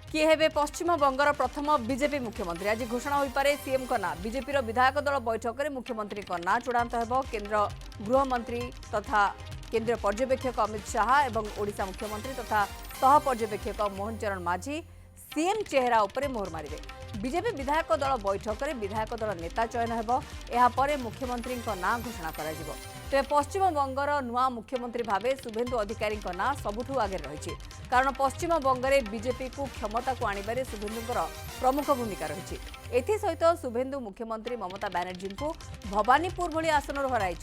किए हेबे पश्चिम बंगर प्रथम बीजेपी मुख्यमंत्री आज घोषणा हो पारे सीएम का ना बीजेपी विधायक दल बैठक में मुख्यमंत्री ना चूड़ांत हो केन्द्र गृहमंत्री तथा केन्द्रीय पर्यवेक्षक अमित शाह और ओडिशा मुख्यमंत्री तथा सह पर्यवेक्षक मोहन चरण माझी सीएम चेहरा उपरे मोहर मारे बीजेपी विधायक दल बैठक में विधायक दल नेता चयन होपर मुख्यमंत्री ना घोषणा कर तेज पश्चिम बंगर नुआ मुख्यमंत्री भावे शुभेन्दु अधिकारी ना सबुठू आगे रही कारण पश्चिम बंगरे बीजेपी को क्षमता को आणबारे शुभेन्दुंकर प्रमुख भूमिका रही एसहित शुभेन्दु मुख्यमंत्री ममता बानर्जी को भवानीपुर भली आसन हराई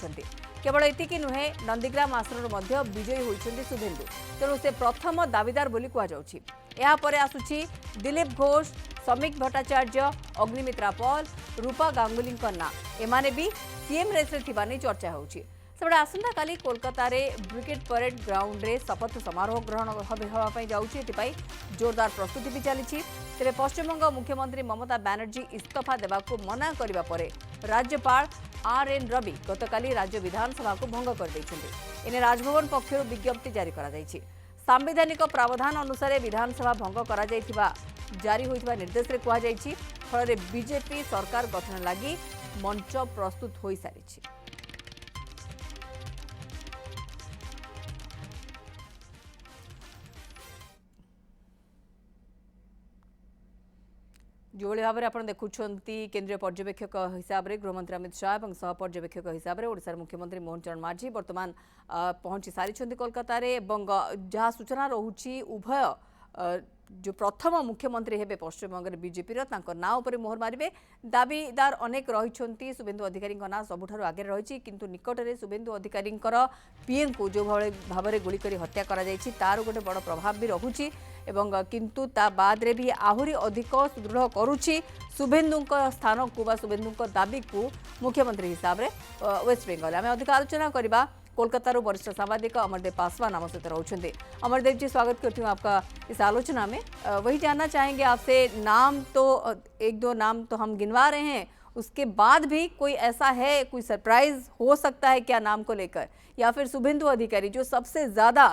केवल एतिकी नुहे नंदीग्राम आसन विजयी होती शुभेन्दु तेणु से प्रथम दावीदार बोली कहुच्छी यापर आसुची दिलीप घोष समीक भट्टाचार्य अग्निमित्रा पॉल रूपा गांगुली ना एमाने भी सीएम रेस में चर्चा होची सेबडे आसंता काली कोलकाता रे ब्रिगेड परेड ग्राउंड रे शपथ समारोह ग्रहण होगापी जाऊँगी जोरदार प्रस्तुति भी चली तेरे पश्चिमबंग मुख्यमंत्री ममता बानर्जी इस्तीफा देवा मना करने पर राज्यपाल आर.एन. रवि गतकाली राज्य विधानसभा को भंग कर इने राजभवन पक्षर विज्ञप्ति जारी कर सांविधानिक प्रावधान अनुसार विधानसभा भंग कर जारी होता निर्देश में कहुई फल बीजेपी सरकार गठन लगी मंच प्रस्तुत हो सारी जो भाव में आप देखुं केन्द्रीय पर्यवेक्षक हिसाब से गृहमंत्री अमित शाह और सह पर्यवेक्षक हिसाब से ओडिशार मुख्यमंत्री मोहन चरण माझी बर्तमान पहुंची सारी कोलकाता जहाँ सूचना रोची उभय जो प्रथम मुख्यमंत्री हेबे पश्चिम बंग बीजेपी ना उपर मोहर मारे दाबीदार अनेक रही शुभेन्दु अधिकारी ना सबुठ आगे रही किंतु निकट में शुभेन्दु अधिकारी पीएम को जो भाव में गुड़ी कर हत्या तार गोटे बड़ प्रभाव भी रखुची एवं किंतु ता बाद रे भी आहुरी अधिक सुदृढ़ करुच्ची शुभेन्दु स्थान को बा शुभेन्दु दाबी को मुख्यमंत्री हिसाब से वेस्ट बेंगल आम अधिक आलोचना करवा कोलकाता वरिष्ठ सांबादिक अमरदेव पासवान आम सहित रोचे अमरदेव जी स्वागत करती हूँ आपका इस आलोचना में। वही जानना चाहेंगे आपसे नाम तो एक दो नाम तो हम गिनवा रहे हैं उसके बाद भी कोई ऐसा है कोई सरप्राइज हो सकता है क्या नाम को लेकर या फिर शुभेन्दु अधिकारी जो सबसे ज़्यादा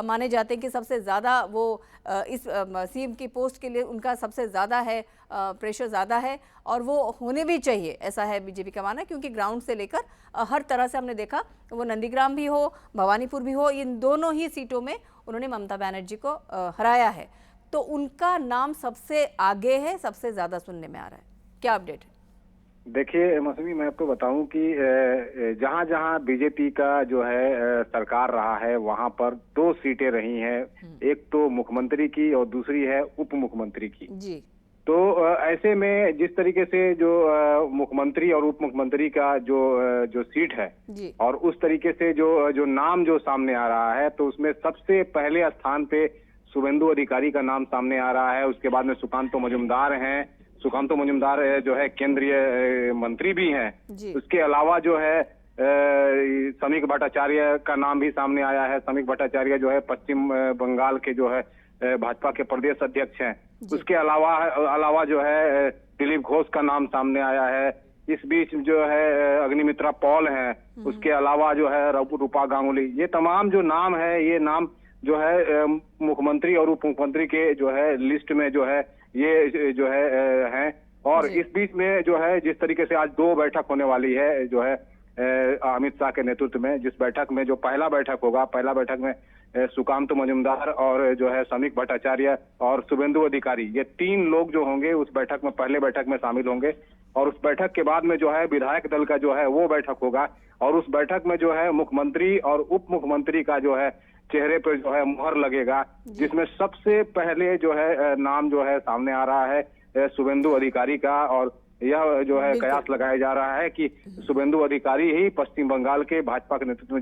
माने जाते हैं कि सबसे ज़्यादा वो इस सीएम की पोस्ट के लिए उनका सबसे ज़्यादा है प्रेशर ज़्यादा है और वो होने भी चाहिए ऐसा है बीजेपी का मानना क्योंकि ग्राउंड से लेकर हर तरह से हमने देखा वो नंदीग्राम भी हो भवानीपुर भी हो इन दोनों ही सीटों में उन्होंने ममता बनर्जी को हराया है तो उनका नाम सबसे आगे है सबसे ज़्यादा सुनने में आ रहा है क्या अपडेट है? देखिए मौसमी मैं आपको बताऊं कि जहां जहां बीजेपी का जो है सरकार रहा है वहां पर दो सीटें रही हैं एक तो मुख्यमंत्री की और दूसरी है उप मुख्यमंत्री की जी। तो ऐसे में जिस तरीके से जो मुख्यमंत्री और उप मुख्यमंत्री का जो सीट है जी। और उस तरीके से जो नाम जो सामने आ रहा है तो उसमें सबसे पहले स्थान पे शुभेन्दु अधिकारी का नाम सामने आ रहा है। उसके बाद में सुकांतो मजूमदार हैं। सुकांतो मजूमदार जो है केंद्रीय मंत्री भी हैं। उसके अलावा जो है समीक भट्टाचार्य का नाम भी सामने आया है। समीक भट्टाचार्य जो है पश्चिम बंगाल के जो है भाजपा के प्रदेश अध्यक्ष हैं। उसके अलावा जो है दिलीप घोष का नाम सामने आया है। इस बीच जो है अग्निमित्रा पॉल हैं। उसके अलावा जो है रूपा गांगुली ये तमाम जो नाम है ये नाम जो है मुख्यमंत्री और उप मुख्यमंत्री के जो है लिस्ट में जो है ये जो है हैं। और इस बीच में जो है जिस तरीके से आज दो बैठक होने वाली है जो है अमित शाह के नेतृत्व में जिस बैठक में जो पहला बैठक होगा पहला बैठक में सुकांतो मजूमदार और जो है समीक भट्टाचार्य और शुभेन्दु अधिकारी ये तीन लोग जो होंगे उस बैठक में पहले बैठक में शामिल होंगे और उस बैठक के बाद में जो है विधायक दल का जो है वो बैठक होगा और उस बैठक में जो है मुख्यमंत्री और उप मुख्यमंत्री का जो है चेहरे पर जो है मुहर लगेगा जिसमें सबसे पहले जो है नाम जो है सामने आ रहा है शुभेन्दु अधिकारी का और यह जो है कयास लगाया जा रहा है कि शुभेन्दु अधिकारी ही पश्चिम बंगाल के भाजपा के नेतृत्व में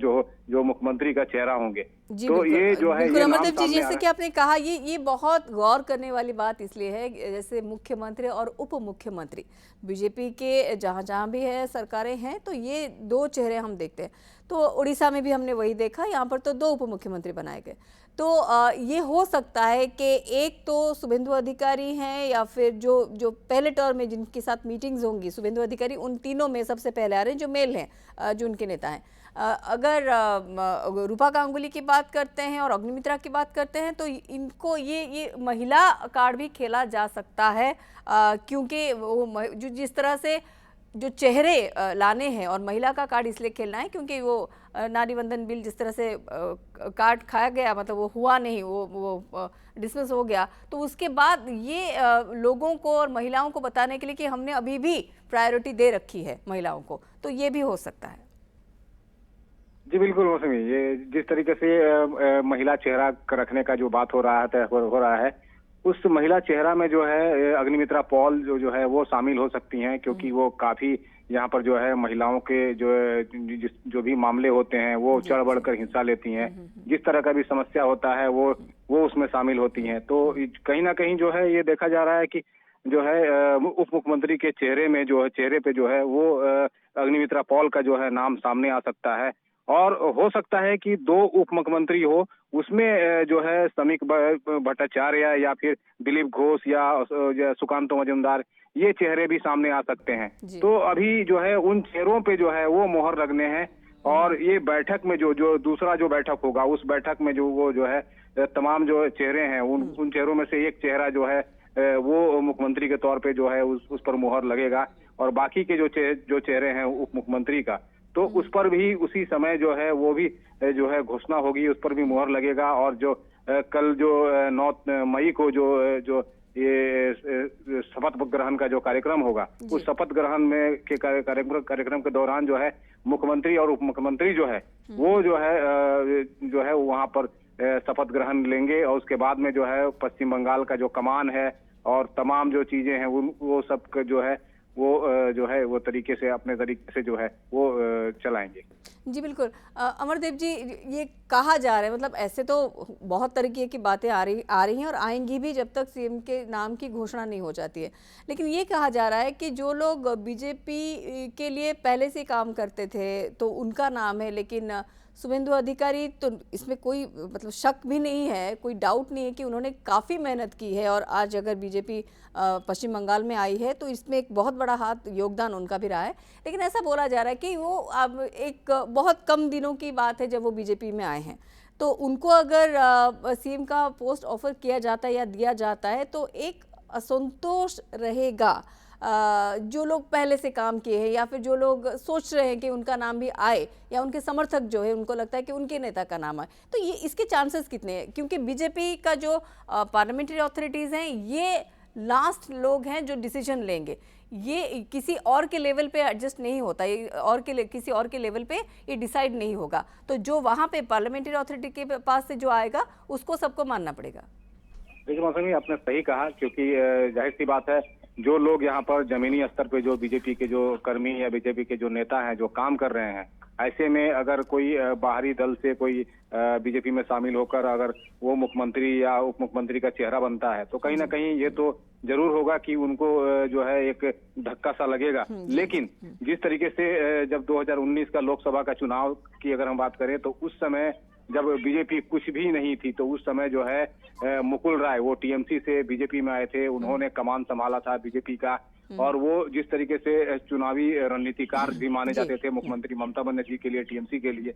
जो मुख्यमंत्री का चेहरा होंगे। तो ये जो है ये अमरदेव जी जैसे कि आपने कहा ये बहुत गौर करने वाली बात इसलिए है जैसे मुख्यमंत्री और उप मुख्यमंत्री बीजेपी के जहां जहां भी है सरकारें हैं तो ये दो चेहरे हम देखते हैं। तो उड़ीसा में भी हमने वही देखा यहाँ पर तो दो उप मुख्यमंत्री बनाए गए। तो ये हो सकता है कि एक तो शुभेन्दु अधिकारी हैं या फिर जो पहले टर्म में जिनके साथ मीटिंग्स होंगी शुभेन्दु अधिकारी उन तीनों में सबसे पहले आ रहे हैं जो मेल हैं जो उनके नेता हैं। अगर रूपा गांगुली की बात करते हैं और अग्निमित्रा की बात करते हैं तो इनको ये महिला कार्ड भी खेला जा सकता है, क्योंकि वो जो जिस तरह से जो चेहरे लाने हैं, और महिला का कार्ड इसलिए खेलना है क्योंकि वो नारी बंधन बिल जिस तरह से कार्ड खाया गया, मतलब वो हुआ नहीं, वो डिसमिस हो गया, तो उसके बाद ये लोगों को और महिलाओं को बताने के लिए कि हमने अभी भी प्रायोरिटी दे रखी है महिलाओं को, तो ये भी हो सकता है। जी बिल्कुल मौसमी, ये जिस तरीके से महिला चेहरा रखने का जो बात हो रहा है उस महिला चेहरा में जो है अग्निमित्रा पॉल जो है वो शामिल हो सकती हैं, क्योंकि वो काफी यहाँ पर जो है महिलाओं के जो भी मामले होते हैं वो चढ़ बढ़कर हिस्सा लेती हैं। जिस तरह का भी समस्या होता है वो उसमें शामिल होती हैं। तो कहीं ना कहीं जो है ये देखा जा रहा है कि जो है उप मुख्यमंत्री के चेहरे पे जो है वो अग्निमित्रा पॉल का जो है नाम सामने आ सकता है, और हो सकता है कि 2 उप मुख्यमंत्री हो, उसमें जो है समीक भट्टाचार्य या फिर दिलीप घोष या सुकांतो मजूमदार, ये चेहरे भी सामने आ सकते हैं। तो अभी जो है उन चेहरों पे जो है वो मोहर लगने हैं, और ये बैठक में जो दूसरा जो बैठक होगा उस बैठक में जो है तमाम जो चेहरे हैं उन चेहरों में से एक चेहरा जो है वो मुख्यमंत्री के तौर पे जो है उस पर मोहर लगेगा, और बाकी के जो चेहरे हैं उप मुख्यमंत्री का, तो उस पर भी उसी समय जो है वो भी जो है घोषणा होगी, उस पर भी मोहर लगेगा। और जो कल जो 9 मई को जो ये शपथ ग्रहण का जो कार्यक्रम होगा, उस शपथ ग्रहण में के कार्यक्रम के दौरान जो है मुख्यमंत्री और उप मुख्यमंत्री जो है वो जो है वहां पर शपथ ग्रहण लेंगे, और उसके बाद में जो है पश्चिम बंगाल का जो कमान है और तमाम जो चीजें हैं वो सब जो है वो तरीके से अपने तरीके से जो है वो चलाएंगे। जी बिल्कुल। अमरदेव जी, ये कहा जा रहा है, मतलब ऐसे तो बहुत तरीके की बातें आ रही हैं और आएंगी भी जब तक सीएम के नाम की घोषणा नहीं हो जाती है, लेकिन ये कहा जा रहा है कि जो लोग बीजेपी के लिए पहले से काम करते थे तो उनका नाम है, लेकिन शुभेंदु अधिकारी तो इसमें कोई मतलब शक भी नहीं है, कोई डाउट नहीं है कि उन्होंने काफ़ी मेहनत की है, और आज अगर बीजेपी पश्चिम बंगाल में आई है तो इसमें एक बहुत बड़ा हाथ योगदान उनका भी रहा है। लेकिन ऐसा बोला जा रहा है कि वो अब एक बहुत कम दिनों की बात है जब वो बीजेपी में आए हैं, तो उनको अगर सीएम का पोस्ट ऑफर किया जाता है या दिया जाता है तो एक असंतोष रहेगा जो लोग पहले से काम किए हैं, या फिर जो लोग सोच रहे हैं कि उनका नाम भी आए, या उनके समर्थक जो है उनको लगता है कि उनके नेता का नाम आए, तो ये इसके चांसेस कितने हैं? क्योंकि बीजेपी का जो पार्लियामेंट्री अथॉरिटीज़ हैं ये लास्ट लोग हैं जो डिसीजन लेंगे, ये किसी और के लेवल पे एडजस्ट नहीं होता, ये किसी और के लेवल पे ये डिसाइड नहीं होगा, तो जो वहाँ पे पार्लियामेंट्री अथॉरिटी के पास से जो आएगा उसको सबको मानना पड़ेगा। देखिए मौसमी, आपने सही कहा, क्योंकि जाहिर सी बात है जो लोग यहाँ पर जमीनी स्तर पे जो बीजेपी के जो कर्मी या बीजेपी के जो नेता हैं जो काम कर रहे हैं, ऐसे में अगर कोई बाहरी दल से कोई बीजेपी में शामिल होकर अगर वो मुख्यमंत्री या उप मुख्यमंत्री का चेहरा बनता है तो कहीं ना कहीं ये तो जरूर होगा कि उनको जो है एक धक्का सा लगेगा। लेकिन जिस तरीके से जब 2019 का लोकसभा का चुनाव की अगर हम बात करें तो उस समय जब बीजेपी कुछ भी नहीं थी, तो उस समय जो है मुकुल राय वो टीएमसी से बीजेपी में आए थे, उन्होंने कमान संभाला था बीजेपी का, और वो जिस तरीके से चुनावी रणनीतिकार भी माने जाते थे मुख्यमंत्री ममता बनर्जी के लिए, टीएमसी के लिए,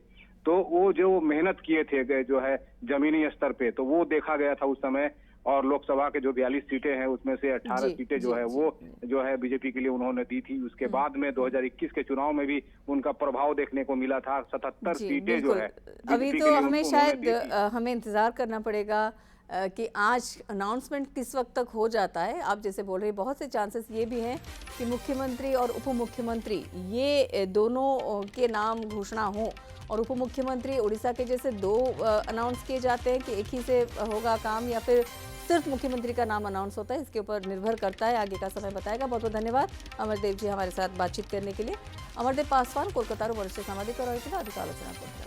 तो वो जो मेहनत किए थे जो है जमीनी स्तर पे, तो वो देखा गया था उस समय। और लोकसभा के जो 42 सीटें हैं उसमें से 18 सीटें जो है वो जो है बीजेपी के लिए उन्होंने दी थी। उसके बाद में 2021 के चुनाव में भी उनका प्रभाव देखने को मिला था। 77 सीटें जो है अभी तो हमें शायद हमें इंतजार करना पड़ेगा कि आज अनाउंसमेंट किस वक्त तक हो जाता है। आप जैसे बोल रहे हैं बहुत से चांसेस ये भी हैं कि मुख्यमंत्री और उप मुख्यमंत्री ये दोनों के नाम घोषणा हो, और उप मुख्यमंत्री उड़ीसा के जैसे 2 अनाउंस किए जाते हैं कि एक ही से होगा काम, या फिर सिर्फ मुख्यमंत्री का नाम अनाउंस होता है, इसके ऊपर निर्भर करता है, आगे का समय बताएगा। बहुत बहुत धन्यवाद अमरदेव जी हमारे साथ बातचीत करने के लिए। अमरदेव पासवान, कोलकाता वरिष्ठ सामाजिक और अधिक आलोचना करते हैं।